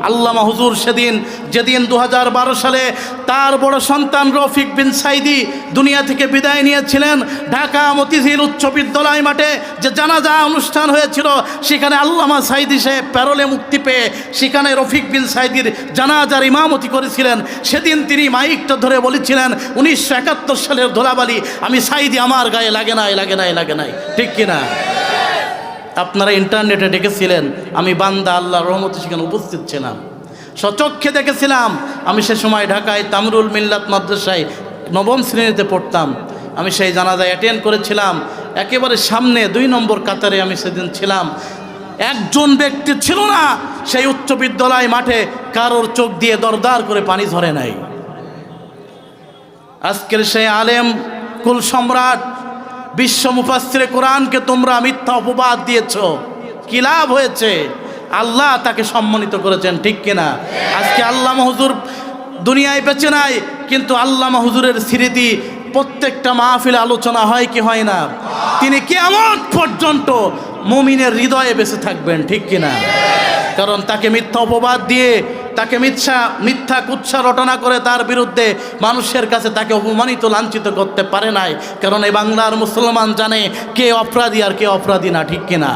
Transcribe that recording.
আল্লামা হুজুর সেদিন যেদিন 2012 সালে তার বড় সন্তান রফিক বিন সাইদি দুনিয়া থেকে বিদায় নিয়েছিলেন, ঢাকা মতিঝিল উচ্চ বিদ্যালয় মাঠে যে জানাজা অনুষ্ঠান হয়েছিল, সেখানে আল্লামা সাইদি সাহেব প্যারোলে মুক্তি পেয়ে সেখানে রফিক বিন সাইদির জানাজার ইমামতি করেছিলেন। সেদিন তিনি মাইকটা ধরে বলেছিলেন, 1971 সালের ধুলাবালি আমি সাইদি আমার গায়ে লাগে নাই, লাগে নাই, লাগে নাই, ঠিক কিনা? আপনারা ইন্টারনেটে দেখেছিলেন, আমি বান্দা আল্লাহর রহমতে সেখানে উপস্থিত ছিলাম, সচক্ষে দেখেছিলাম। আমি সে সময় ঢাকায় তামরুল মিল্লাত মাদ্রাসায় 9ম শ্রেণীতে পড়তাম। আমি সেই জানাজায় অ্যাটেন্ড করেছিলাম, একেবারে সামনে 2 নম্বর কাতারে আমি সেদিন ছিলাম। একজন ব্যক্তি ছিল না সেই উচ্চ বিদ্যালয় মাঠে কারোর চোখ দিয়ে দরদার করে পানি ঝরে নাই। আজকের সেই আলেম কুল সম্রাট বিশ্ব মুফাসসিরে কোরআনকে তোমরা মিথ্যা অপবাদ দিয়েছ, কি লাভ হয়েছে? আল্লাহ তাকে সম্মানিত করেছেন, ঠিক কিনা? আজকে আল্লামা হুজুর দুনিয়ায় বেঁচে নাই, কিন্তু আল্লামা হুজুরের স্মৃতি প্রত্যেকটা মাহফিলে আলোচনা হয় কি হয় না? তিনি কিয়ামত পর্যন্ত মুমিনের হৃদয়ে বেঁচে থাকবেন, ঠিক কিনা? কারণ তাকে মিথ্যা অপবাদ দিয়ে, তাকে মিথ্যা কুৎসা রটনা করে তার বিরুদ্ধে মানুষের কাছে তাকে অপমানিত লাঞ্ছিত করতে পারে নাই। কারণ এই বাংলার মুসলমান জানে কে অপরাধী আর কে অপরাধী না, ঠিক কিনা?